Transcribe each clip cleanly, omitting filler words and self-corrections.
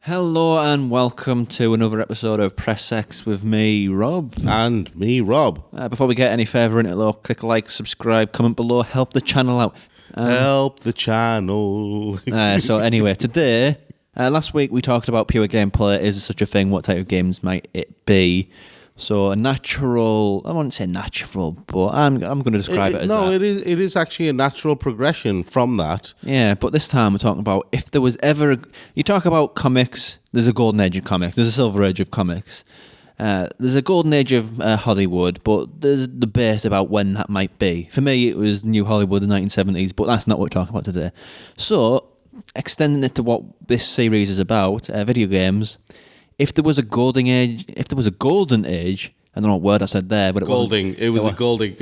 Hello and welcome to another episode of Press X with me, Rob. And me, Rob. Before we get any further into it, click like, subscribe, comment below, help the channel out. Help the channel. So anyway, today, last week we talked about pure gameplay. Is there such a thing? What type of games might it be? So a natural, I wouldn't say natural, but I'm going to describe it as no, that. it is actually a natural progression from that. Yeah, but this time we're talking about if there was ever... You talk about comics, there's a golden age of comics, there's a silver age of comics. There's a golden age of Hollywood, but there's debate about when that might be. For me, it was New Hollywood in the 1970s, but that's not what we're talking about today. So, extending it to what this series is about, video games... If there was a golden age, I don't know what word I said there, but it was a golding.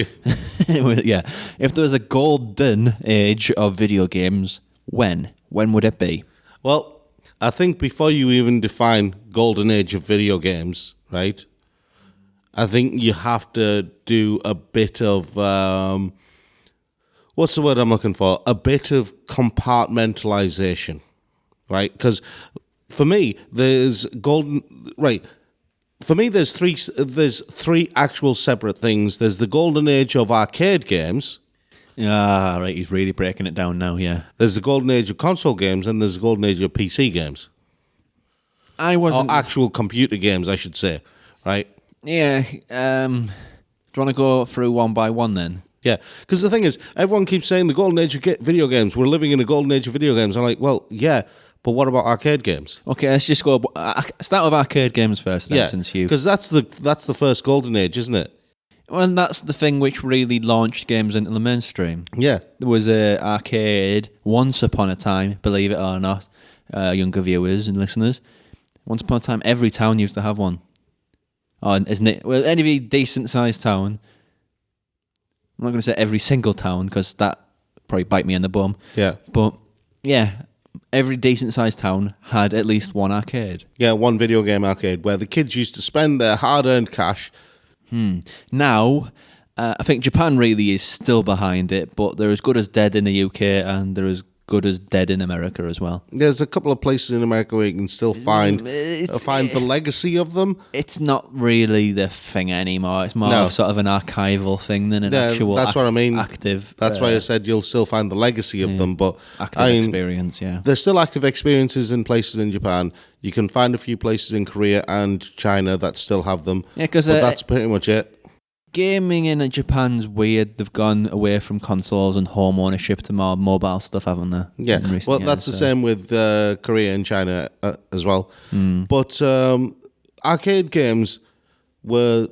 yeah. If there was a golden age of video games, when would it be? Well, I think before you even define golden age of video games, right? I think you have to do a bit of what's the word I'm looking for? A bit of compartmentalization, right? Because for me, there's three actual separate things. There's the golden age of arcade games. Ah, right. He's really breaking it down now. Yeah. There's the golden age of console games, and there's the golden age of PC games. Or actual computer games, I should say. Right? Yeah. Do you want to go through one by one then? Yeah, because the thing is, everyone keeps saying the golden age of video games. We're living in a golden age of video games. I'm like, well, yeah. But what about arcade games? Okay, let's just go. Start with arcade games first, then, since you. Because that's the first golden age, isn't it? Well, that's the thing which really launched games into the mainstream. Yeah, there was a arcade once upon a time. Believe it or not, younger viewers and listeners. Once upon a time, every town used to have one. Oh, isn't it? Well, any decent-sized town. I'm not going to say every single town because that probably bite me in the bum. Yeah, but yeah. Every decent-sized town had at least one arcade. Yeah, one video game arcade where the kids used to spend their hard-earned cash. Now, I think Japan really is still behind it, but they're as good as dead in the UK and they're as good as dead in America as well. There's a couple of places in America where you can still find the legacy of them. It's not really the thing anymore. It's more of sort of an archival thing than an actual that's what I mean. Active. That's why I said you'll still find the legacy of them, but active experience, yeah. There's still active experiences in places in Japan. You can find a few places in Korea and China that still have them. Yeah, because that's pretty much it. Gaming in Japan's weird. They've gone away from consoles and home ownership to more mobile stuff, haven't they? Yeah, well, that's the same with Korea and China as well. But arcade games were,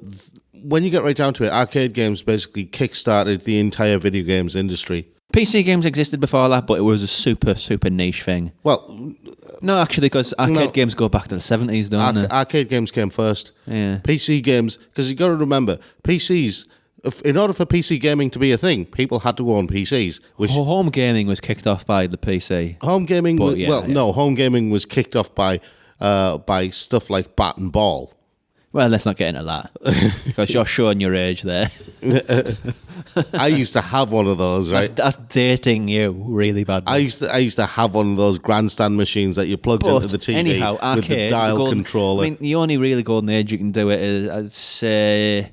when you get right down to it, arcade games basically kickstarted the entire video games industry. PC games existed before that, but it was a super, super niche thing. Well, no, actually, because arcade games go back to the 70s, don't they? Arcade games came first. Yeah. PC games, because you got to remember, PCs, in order for PC gaming to be a thing, people had to own PCs. Home gaming was kicked off by the PC. Home gaming, home gaming was kicked off by stuff like bat and ball. Well, let's not get into that, because you're showing your age there. I used to have one of those, right? That's dating you really badly. I used to have one of those grandstand machines that you plugged into the TV anyhow, arcade, with the dial controller. I mean, the only really golden age you can do it is, I'd say,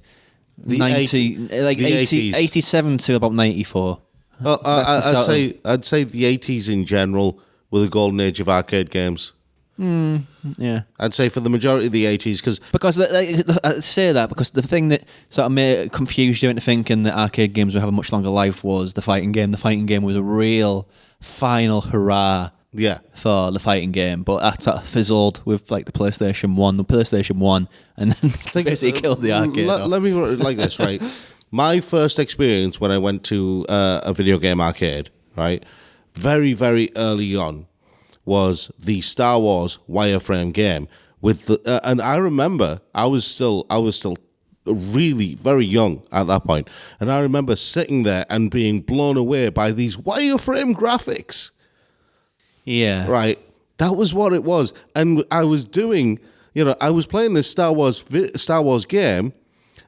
87 to about 94. Well, I'd say the 80s in general were the golden age of arcade games. Yeah, I'd say for the majority of the 80s, because I say that because the thing that sort of confused you into thinking that arcade games would have a much longer life was the fighting game. The fighting game was a real final hurrah. Yeah, for the fighting game, but that sort of fizzled with like the PlayStation 1, and then basically killed the arcade. Let me like this, right? My first experience when I went to a video game arcade, right, very, very early on, was the Star Wars wireframe game with and I remember I was still really very young at that point, and I remember sitting there and being blown away by these wireframe graphics. Yeah, right. That was what it was, and I was playing this Star Wars game,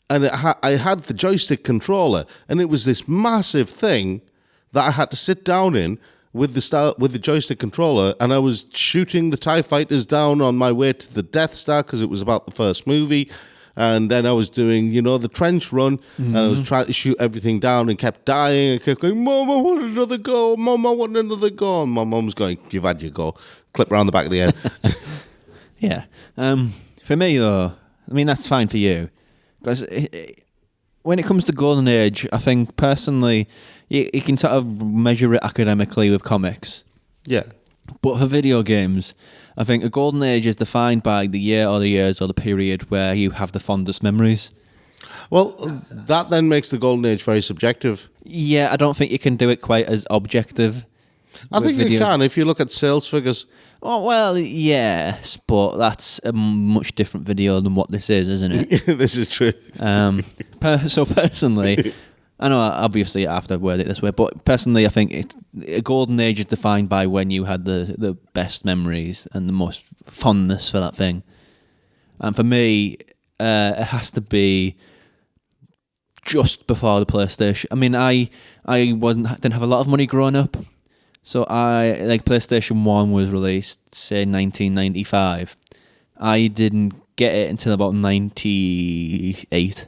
and I had the joystick controller, and it was this massive thing that I had to sit down in with the joystick controller, and I was shooting the TIE fighters down on my way to the Death Star because it was about the first movie. And then I was doing, the trench run, and I was trying to shoot everything down and kept dying. And kept going, Mom, I want another go. Mom, I want another go. And my mum's going, you've had your go. Clip around the back of the head. Yeah. For me, though, I mean, that's fine for you. Because when it comes to Golden Age, I think, personally, you can sort of measure it academically with comics. Yeah. But for video games, I think a golden age is defined by the year or the years or the period where you have the fondest memories. Well, that then makes the golden age very subjective. Yeah, I don't think you can do it quite as objective. I think you can if you look at sales figures. Oh, well, yes, but that's a much different video than what this is, isn't it? This is true. So personally, I know obviously I have to word it this way, but personally I think a golden age is defined by when you had the best memories and the most fondness for that thing. And for me, it has to be just before the PlayStation. I mean, I didn't have a lot of money growing up, so PlayStation 1 was released, say 1995. I didn't get it until about 98.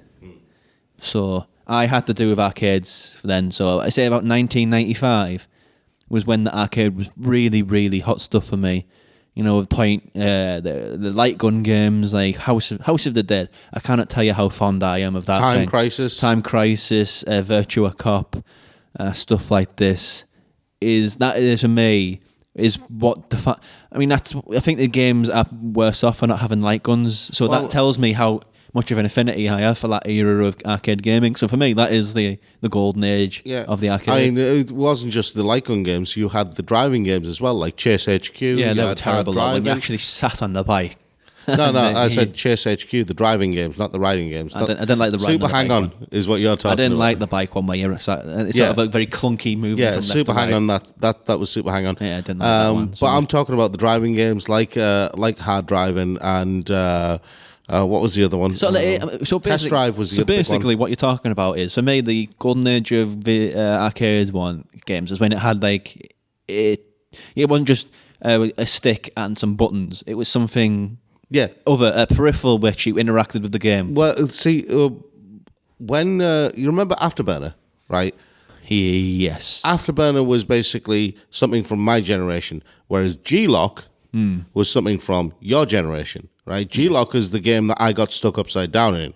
So I had to do with arcades then. So I say about 1995 was when the arcade was really, really hot stuff for me. The light gun games like House of the Dead. I cannot tell you how fond I am of that. Time Crisis, Virtua Cop, stuff like this. That is for me is what I mean. I think the games are worse off for not having light guns. So that tells me how much of an affinity I have for that era of arcade gaming. So for me, that is the golden age of the arcade. I mean, it wasn't just the light gun games. You had the driving games as well, like Chase HQ. Yeah, they were terrible. When you actually sat on the bike. No, I said Chase HQ, the driving games, not the riding games. I didn't like the riding. Super Hang On is what you're talking about. I didn't like the bike one where you're sat. It's sort of a very clunky movement. Yeah, Super Hang On. That was Super Hang On. Yeah, I didn't like that one. But I'm talking about the driving games like Hard Driving and what was the other one? So Test Drive was the other one. So basically, what you're talking about is, for me, the golden age of the arcade games is when it had it wasn't just a stick and some buttons. It was something. Yeah. Other a peripheral which you interacted with the game. Well, see, when you remember Afterburner, right? Yes. Afterburner was basically something from my generation, whereas G-Lock was something from your generation, right? G-Lock is the game that I got stuck upside down in,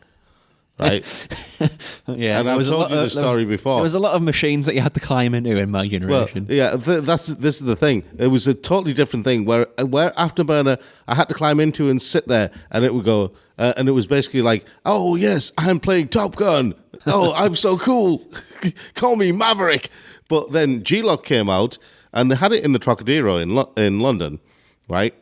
right? Yeah, and I've told you the story before. There was a lot of machines that you had to climb into in my generation. Well, yeah, this is the thing. It was a totally different thing where Afterburner I had to climb into and sit there, and it would go, and it was basically like, oh yes, I'm playing Top Gun. Oh, I'm so cool. Call me Maverick. But then G-Lock came out, and they had it in the Trocadero in London, right?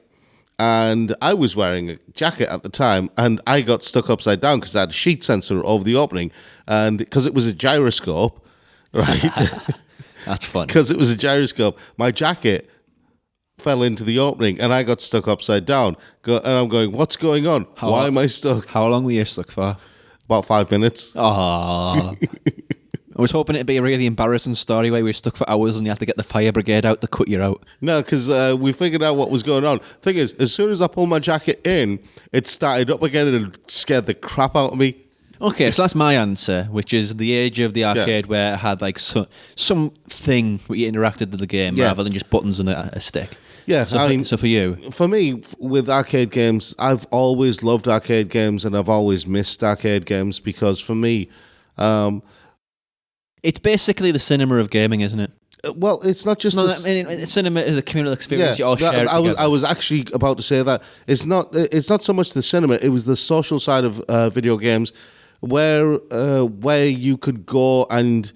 And I was wearing a jacket at the time, and I got stuck upside down because I had a sheet sensor over the opening, and because it was a gyroscope, right? That's fun. Because it was a gyroscope, my jacket fell into the opening, and I got stuck upside down. And I'm going, what's going on? Why am I stuck? How long were you stuck for? About 5 minutes. Oh. I was hoping it'd be a really embarrassing story where we were stuck for hours and you had to get the fire brigade out to cut you out. No, because we figured out what was going on. Thing is, as soon as I pulled my jacket in, it started up again and it scared the crap out of me. Okay, so that's my answer, which is the age of the arcade where it had something where you interacted with the game rather than just buttons and a stick. Yeah, so for you? For me, with arcade games, I've always loved arcade games and I've always missed arcade games because for me... it's basically the cinema of gaming, isn't it? Well, it's not just... cinema is a communal experience you all share together. I was actually about to say that. It's not so much the cinema, it was the social side of video games where you could go and...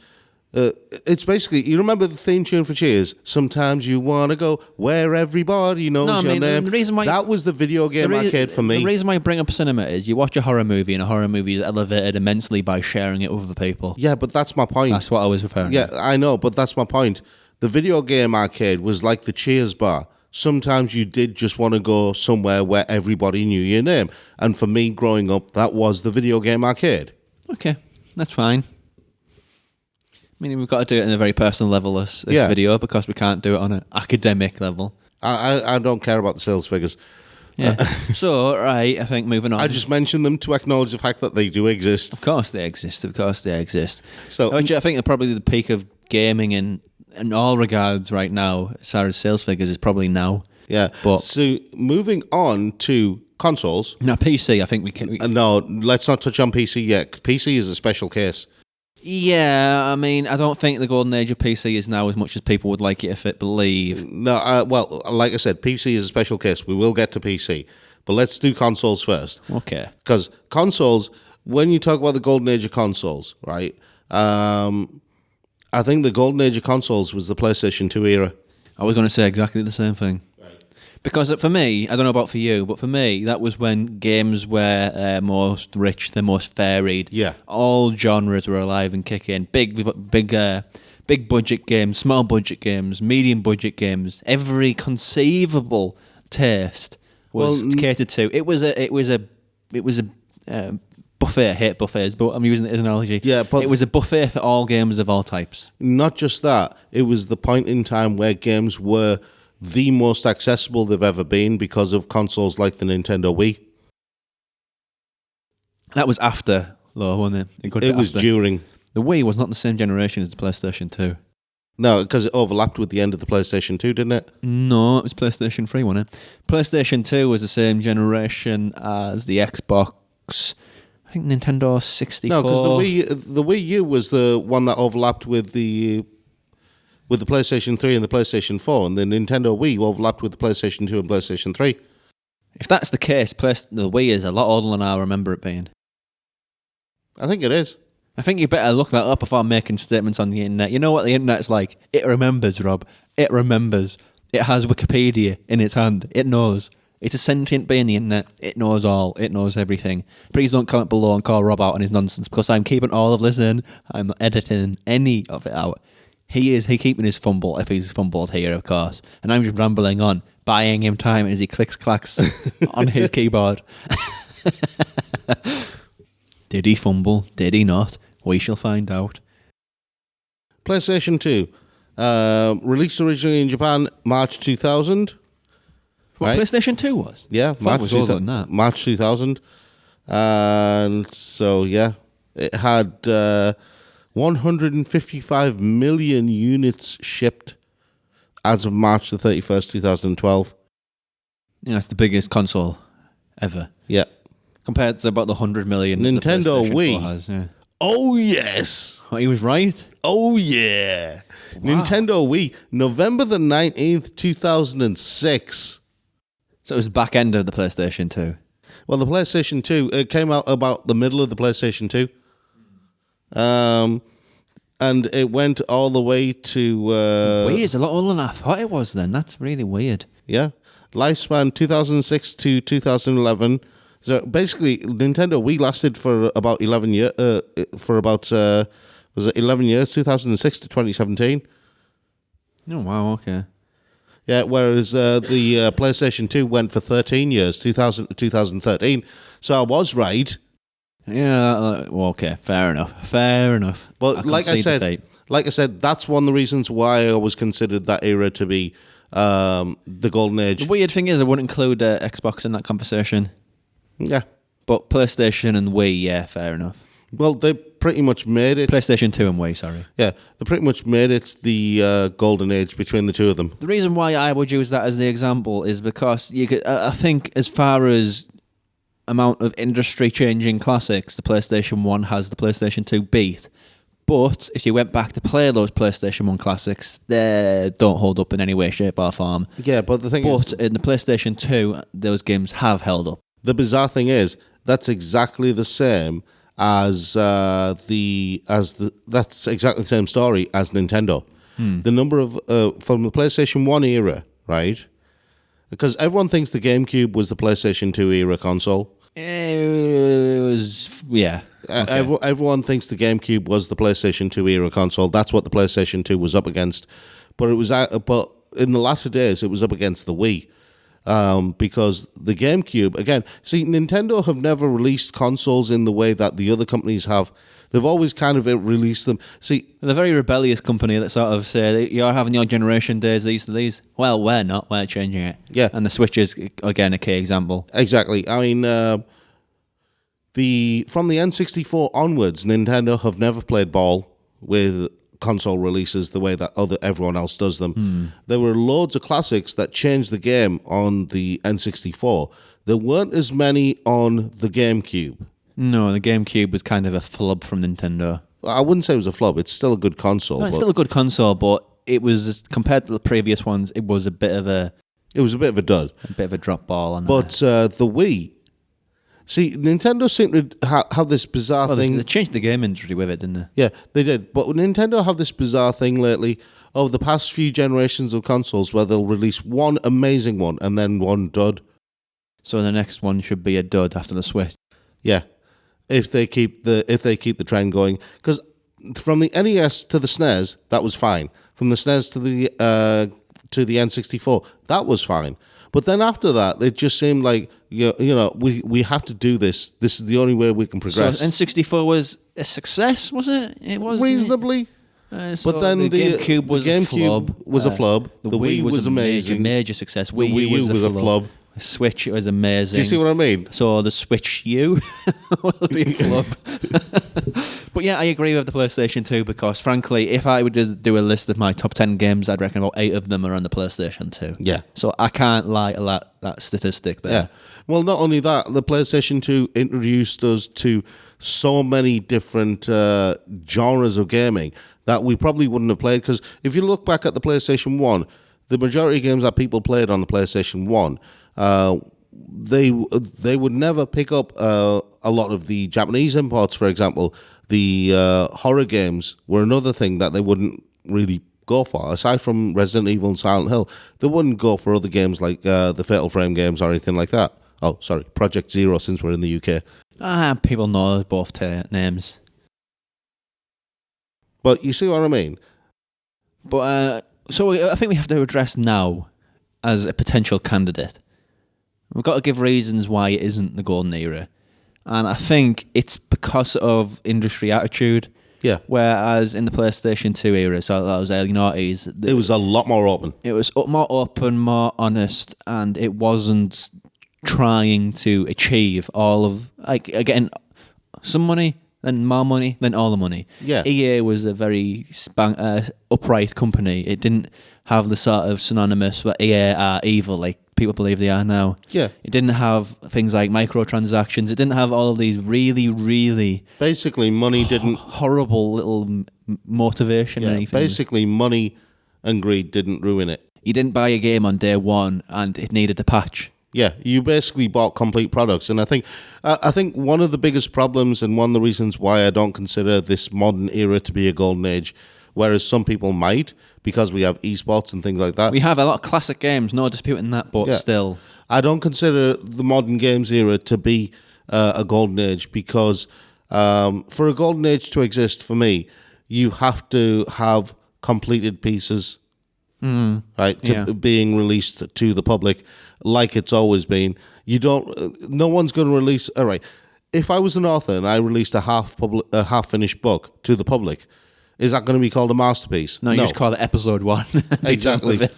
it's basically, you remember the theme tune for Cheers? Sometimes you want to go where everybody knows your name. The reason why that was the video game arcade for me. The reason why I bring up cinema is you watch a horror movie and a horror movie is elevated immensely by sharing it with other people. Yeah, but that's my point. That's what I was referring to. Yeah, I know, but that's my point. The video game arcade was like the Cheers bar. Sometimes you did just want to go somewhere where everybody knew your name. And for me, growing up, that was the video game arcade. Okay, that's fine. mean, we've got to do it in a very personal level, this video, because we can't do it on an academic level. I don't care about the sales figures. Yeah. So, right, I think moving on. I just mentioned them to acknowledge the fact that they do exist. Of course they exist. So, I think they're probably the peak of gaming in all regards right now, as far as sales figures, is probably now. Yeah. But so, moving on to consoles. Now, PC, I think we can... No, let's not touch on PC yet. PC is a special case. Yeah, I mean, I don't think the golden age of PC is now as much as people would like it to believe. No, well, like I said, PC is a special case. We will get to PC. But let's do consoles first. Okay. Because consoles, when you talk about the golden age of consoles, right, I think the golden age of consoles was the PlayStation 2 era. I was going to say exactly the same thing. Because for me, I don't know about for you, but for me, that was when games were most rich, the most varied. Yeah. All genres were alive and kicking. Big budget games, small budget games, medium budget games. Every conceivable taste was catered to. It was a buffet. I hate buffets, but I'm using it as an analogy. Yeah, but it was a buffet for all games of all types. Not just that, it was the point in time where games were the most accessible they've ever been because of consoles like the Nintendo Wii. That was after, though, wasn't it? It was during. The Wii was not the same generation as the PlayStation 2. No, because it overlapped with the end of the PlayStation 2, didn't it? No, it was PlayStation 3, wasn't it? PlayStation 2 was the same generation as the Xbox, I think Nintendo 64. No, because the Wii U was the one that overlapped with the PlayStation 3 and the PlayStation 4, and the Nintendo Wii overlapped with the PlayStation 2 and PlayStation 3. If that's the case, the Wii is a lot older than I remember it being. I think it is. I think you better look that up before making statements on the internet. You know what the internet's like? It remembers, Rob. It remembers. It has Wikipedia in its hand. It knows. It's a sentient being, the internet. It knows all. It knows everything. Please don't comment below and call Rob out on his nonsense, because I'm keeping all of this in. I'm not editing any of it out. He keeping his fumble, if he's fumbled here, of course. And I'm just rambling on, buying him time as he clacks on his keyboard. Did he fumble? Did he not? We shall find out. PlayStation 2. Released originally in Japan, March 2000. What, right? PlayStation 2 was? Yeah, March 2000. And so, yeah, it had 155 million units shipped as of March the 31st, 2012. Yeah, that's the biggest console ever. Yeah. Compared to about the 100 million Nintendo Wii has, yeah. Oh, yes. Oh, he was right. Oh, yeah. Wow. Nintendo Wii, November the 19th, 2006. So it was the back end of the PlayStation 2. Well, the PlayStation 2, it came out about the middle of the PlayStation 2. And it went all the way to... Wii is a lot older than I thought it was then. That's really weird. Yeah. Lifespan 2006 to 2011. So basically, Nintendo Wii lasted for about 11 years. Was it 11 years? 2006 to 2017. Oh wow, okay. Yeah, whereas the PlayStation 2 went for 13 years, 2000 to 2013. So I was right. Yeah. Well, okay. Fair enough. But like I said, that's one of the reasons why I always considered that era to be the golden age. The weird thing is, I wouldn't include Xbox in that conversation. Yeah. But PlayStation and Wii, yeah, fair enough. Well, they pretty much made it... PlayStation 2 and Wii, sorry. Yeah, they pretty much made it the golden age between the two of them. The reason why I would use that as the example is because you could, I think as far as amount of industry-changing classics, the PlayStation 1 has the PlayStation 2 beat. But if you went back to play those PlayStation 1 classics, they don't hold up in any way, shape or form. Yeah, but the thing is... But in the PlayStation 2, those games have held up. The bizarre thing is, that's exactly the same as that's exactly the same story as Nintendo. The number of from the PlayStation 1 era, right? Because everyone thinks the GameCube was the PlayStation 2 era console. It was, yeah. Okay. Everyone thinks the GameCube was the PlayStation 2 era console. That's what the PlayStation 2 was up against. But it was, but in the latter days, it was up against the Wii. because the GameCube, again, see, Nintendo have never released consoles in the way that the other companies have. They've always kind of released them. See, they're a very rebellious company that sort of say, you're having your generation days, these. Well, we're not. We're changing it. Yeah. And the Switch is, again, a key example. Exactly. I mean, from the N64 onwards, Nintendo have never played ball with console releases the way that everyone else does them. There were loads of classics that changed the game on the N64. There weren't as many on the GameCube. No, the GameCube was kind of a flub from Nintendo. I wouldn't say it was a flub. It's still a good console. No, it's still a good console, but it was, compared to the previous ones, it was a bit of a... It was a bit of a dud. A bit of a drop ball. On but the Wii... See, Nintendo seemed to have this bizarre thing... They changed the game industry with it, didn't they? Yeah, they did. But Nintendo have this bizarre thing lately over the past few generations of consoles where they'll release one amazing one and then one dud. So the next one should be a dud after the Switch. Yeah, if they keep the trend going, because from the NES to the SNES, that was fine. From the SNES to the N64, that was fine. But then after that, it just seemed like we have to do this. This is the only way we can progress. So N64 was a success, was it? It was reasonably. So but then the GameCube was a flub. The Wii was amazing. Major success. The Wii U was a flub. Switch, it was amazing. Do you see what I mean? So the Switch U will be a flop. But yeah, I agree with the PlayStation 2 because, frankly, if I were to do a list of my top 10 games, I'd reckon about 8 of them are on the PlayStation 2. Yeah. So I can't lie to that statistic there. Yeah. Well, not only that, the PlayStation 2 introduced us to so many different genres of gaming that we probably wouldn't have played. Because if you look back at the PlayStation 1, the majority of games that people played on the PlayStation 1, they would never pick up a lot of the Japanese imports, for example. The horror games were another thing that they wouldn't really go for. Aside from Resident Evil and Silent Hill, they wouldn't go for other games like the Fatal Frame games or anything like that. Oh, sorry, Project Zero, since we're in the UK. People know both names. But you see what I mean? But so I think we have to address now as a potential candidate. We've got to give reasons why it isn't the golden era. And I think it's because of industry attitude. Yeah. Whereas in the PlayStation 2 era, so that was early 90s... It was a lot more open. It was more open, more honest, and it wasn't trying to achieve all of... Like, again, some money, then more money, then all the money. Yeah. EA was a very upright company. It didn't have the sort of synonymous where EA are evil, like people believe they are now. Yeah. It didn't have things like microtransactions. It didn't have all of these really, really... Basically, money didn't... Horrible little motivation or anything. Basically, money and greed didn't ruin it. You didn't buy a game on day one and it needed a patch. Yeah, you basically bought complete products. And I think one of the biggest problems and one of the reasons why I don't consider this modern era to be a golden age, whereas some people might, because we have esports and things like that. We have a lot of classic games, no disputing that, but still. I don't consider the modern games era to be a golden age because for a golden age to exist for me, you have to have completed pieces, right, being released to the public like it's always been. No one's going to release... All right, if I was an author and I released a half-finished book to the public, is that going to be called a masterpiece? No, you just call it episode 1. Exactly. Do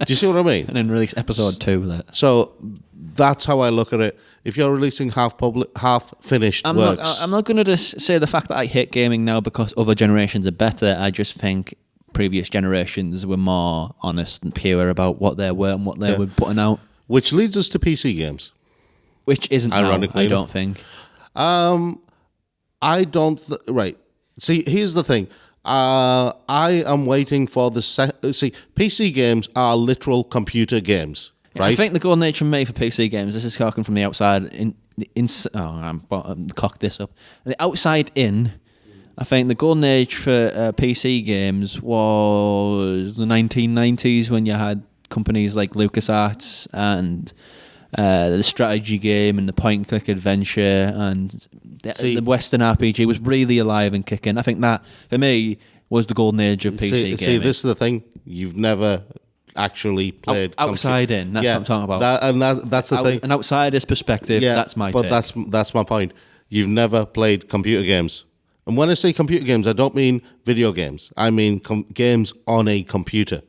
you see what I mean? And then release episode 2 with it. So that's how I look at it. If you're releasing half-finished works... I'm not going to say the fact that I hate gaming now because other generations are better. I just think previous generations were more honest and pure about what they were and what they were putting out. Which leads us to PC games. Which isn't ironically now, I don't think. I don't... right. See, here's the thing. I am waiting for the... See, PC games are literal computer games, right? I think the golden age for me for PC games, this is talking from the outside... I'm cocked this up. The outside in... I think the golden age for PC games was the 1990s when you had companies like LucasArts and the strategy game and the point-and-click adventure and the Western RPG was really alive and kicking. I think that, for me, was the golden age of PC gaming. See, this is the thing. You've never actually played outside in. That's what I'm talking about. That's the thing. An outsider's perspective. Yeah, that's my but take. that's my point. You've never played computer games. And when I say computer games, I don't mean video games. I mean games on a computer.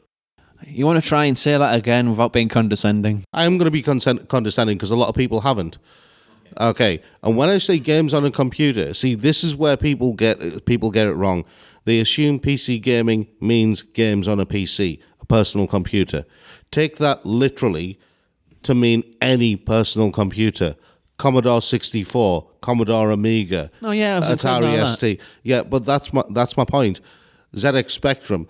You want to try and say that again without being condescending? I'm going to be condescending because a lot of people haven't. Okay, and when I say games on a computer, see, this is where people get it wrong. They assume PC gaming means games on a PC, a personal computer. Take that literally to mean any personal computer. Commodore 64, Commodore Amiga, Atari ST. Yeah, but that's my point. ZX Spectrum.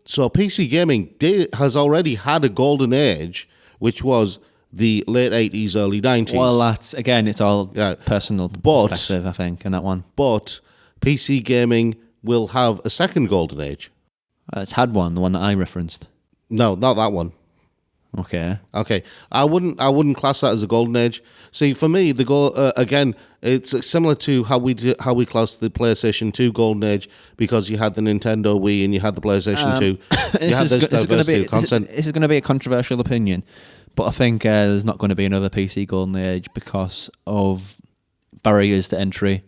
So PC gaming has already had a golden age, which was the late 80s, early 90s. Well, that's, again, it's all personal perspective, I think, in that one. But PC gaming will have a second golden age. It's had one, the one that I referenced. No, not that one. Okay. I wouldn't class that as a golden age. See, for me, the goal again, it's similar to how we class the PlayStation 2 golden age, because you had the Nintendo Wii and you had the PlayStation 2. You had this diversity of content. This is going to be a controversial opinion, but I think there's not going to be another PC golden age because of barriers to entry.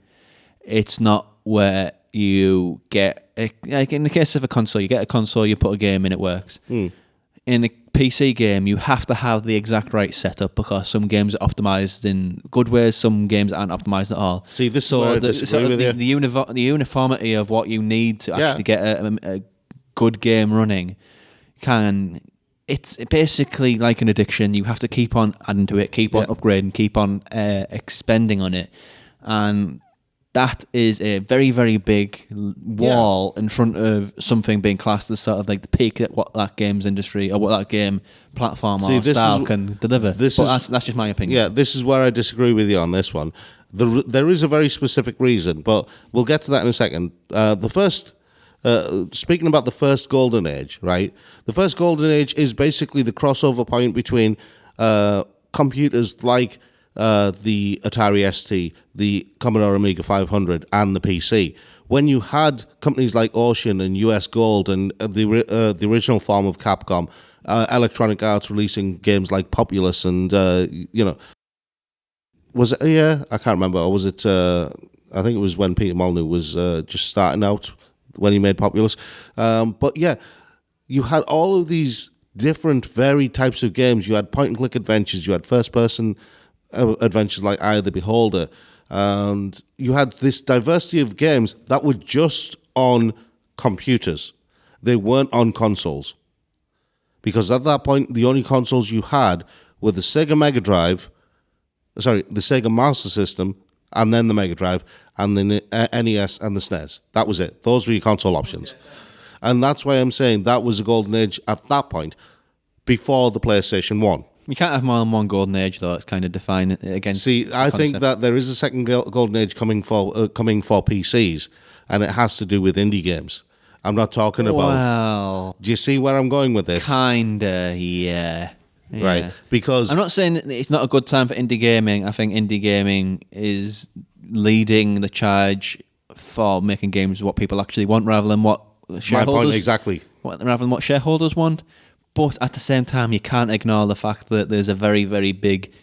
It's not where you get, like in the case of a console, you get a console, you put a game in, it works. In a PC game, you have to have the exact right setup because some games are optimized in good ways, some games aren't optimized at all. See, this is where I disagree with you. The uniformity of what you need to actually get a good game running it's basically like an addiction. You have to keep on adding to it, keep on upgrading, keep on expending on it, and that is a very, very big wall in front of something being classed as sort of like the peak at what that game's industry or what that game platform or style can deliver. That's just my opinion. Yeah, this is where I disagree with you on this one. There is a very specific reason, but we'll get to that in a second. Speaking about the first golden age, right? The first golden age is basically the crossover point between computers like the Atari ST, the Commodore Amiga 500, and the PC. When you had companies like Ocean and US Gold and the original form of Capcom, Electronic Arts releasing games like Populous and, was it, I can't remember, or was it, I think it was when Peter Molyneux was just starting out, when he made Populous. But yeah, you had all of these different, varied types of games. You had point-and-click adventures, you had first-person adventures like Eye of the Beholder, and you had this diversity of games that were just on computers. They weren't on consoles, because at that point the only consoles you had were the Sega Master System, and then the Mega Drive, and the NES and the SNES. That was it. Those were your console options. And that's why I'm saying that was a golden age at that point, before the PlayStation 1. You can't have more than one golden age, though. It's kind of defined against. See, I think that there is a second golden age coming for PCs, and it has to do with indie games. I'm not talking about. Well, do you see where I'm going with this? Kinda, yeah. Right, because I'm not saying that it's not a good time for indie gaming. I think indie gaming is leading the charge for making games what people actually want, rather than what shareholders. My point exactly. Rather than what shareholders want. But at the same time, you can't ignore the fact that there's a very, very big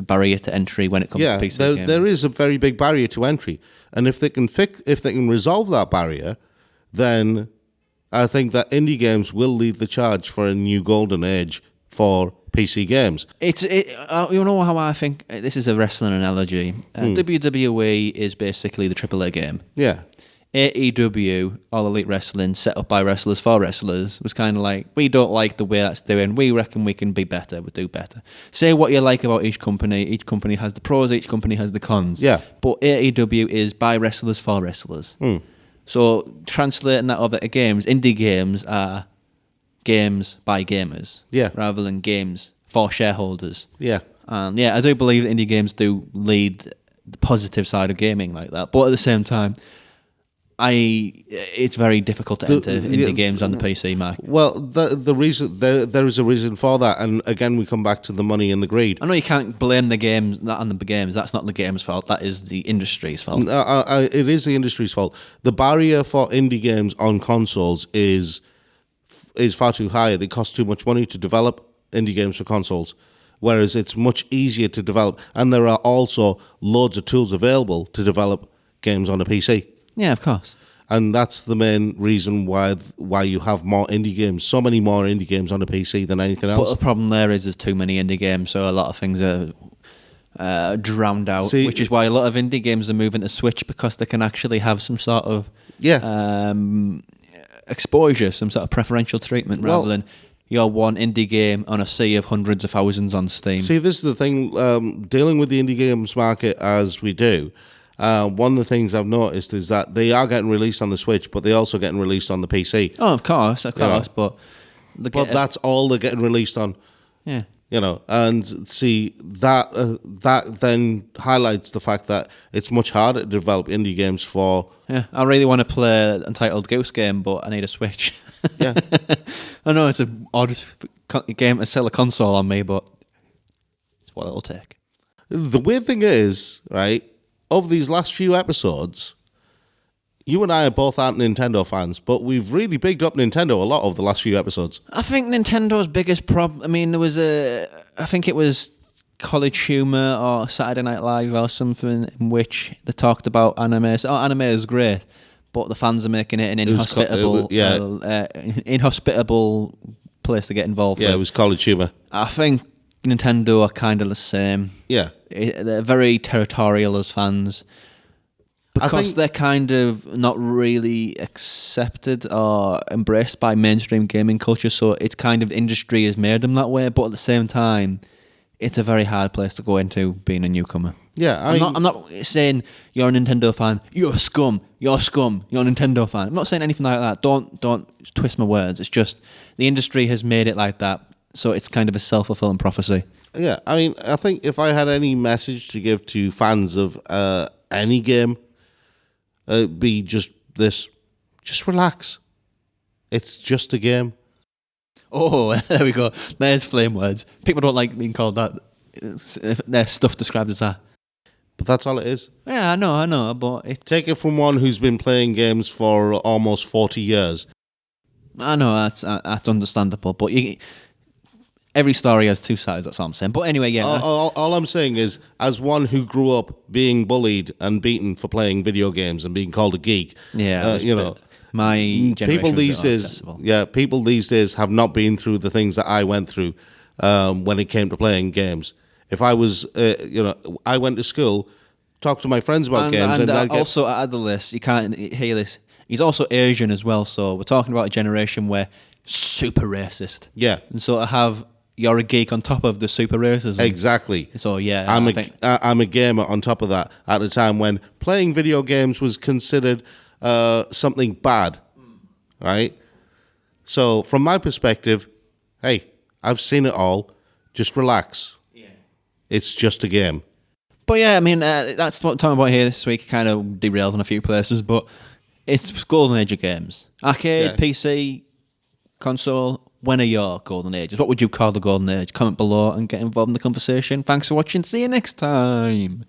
barrier to entry when it comes to PC gaming. There is a very big barrier to entry, and if they can resolve that barrier, then I think that indie games will lead the charge for a new golden age for PC games. You know how I think this is a wrestling analogy. WWE is basically the AAA game. Yeah. AEW, All Elite Wrestling, set up by wrestlers for wrestlers, was kind of like, we don't like the way that's doing. We reckon we can be better. We do better. Say what you like about each company. Each company has the pros. Each company has the cons. Yeah. But AEW is by wrestlers for wrestlers. So translating that over to games, indie games are games by gamers. Yeah. Rather than games for shareholders. Yeah. And yeah, I do believe that indie games do lead the positive side of gaming like that. But at the same time, it's very difficult to enter indie games on the PC market. Well, the reason there is a reason for that, and again we come back to the money and the greed. I know you can't blame the games on the games. That's not the game's fault. That is the industry's fault. It is the industry's fault. The barrier for indie games on consoles is is far too high and it costs too much money to develop indie games for consoles. Whereas it's much easier to develop, and there are also loads of tools available to develop games on a PC. Yeah, of course. And that's the main reason why you have more indie games, so many more indie games on a PC than anything else. But the problem there is there's too many indie games, so a lot of things are drowned out, which is why a lot of indie games are moving to Switch, because they can actually have some sort of exposure, some sort of preferential treatment, rather than your one indie game on a sea of hundreds of thousands on Steam. See, this is the thing, dealing with the indie games market as we do, one of the things I've noticed is that they are getting released on the Switch, but they're also getting released on the PC. Oh, of course, but that's all they're getting released on. Yeah. And see, that then highlights the fact that it's much harder to develop indie games for... Yeah, I really want to play Untitled Goose Game, but I need a Switch. Yeah. I know it's an odd game to sell a console on me, but it's what it'll take. The weird thing is, right, over these last few episodes, you and I both aren't Nintendo fans, but we've really bigged up Nintendo a lot over the last few episodes. I think Nintendo's biggest problem... I mean, there was I think it was College Humor or Saturday Night Live or something in which they talked about anime. Anime is great, but the fans are making it an inhospitable, inhospitable place to get involved with. Yeah, it was College Humor. I think Nintendo are kind of the same. Yeah. They're very territorial as fans. Because they're kind of not really accepted or embraced by mainstream gaming culture, so it's kind of industry has made them that way. But at the same time, it's a very hard place to go into being a newcomer. Yeah, I'm not saying you're a Nintendo fan. You're scum. You're scum. You're a Nintendo fan. I'm not saying anything like that. Don't twist my words. It's just the industry has made it like that, so it's kind of a self-fulfilling prophecy. Yeah, I mean, I think if I had any message to give to fans of any game, it'd be just this: just relax. It's just a game. Oh, there we go. There's flame words. People don't like being called that. Their stuff described as that. But that's all it is. Yeah, I know, but... Take it from one who's been playing games for almost 40 years. I know, that's understandable, but every story has two sides, that's all I'm saying. But anyway, yeah. All I'm saying is, as one who grew up being bullied and beaten for playing video games and being called a geek, my generation people these days have not been through the things that I went through when it came to playing games. If I was, I went to school, talked to my friends about games, and also add the list. You can't hear this. He's also Asian as well, so we're talking about a generation where super racist. Yeah, and so to have you're a geek on top of the super racism. Exactly. So yeah, I'm a gamer on top of that at a time when playing video games was considered something bad, right? So from my perspective, hey, I've seen it all. Just relax. Yeah, it's just a game. But yeah, I mean that's what I'm talking about here this week. Kind of derailed in a few places, but it's golden age of games: arcade, PC, console. When are your golden ages? What would you call the golden age? Comment below and get involved in the conversation. Thanks for watching. See you next time.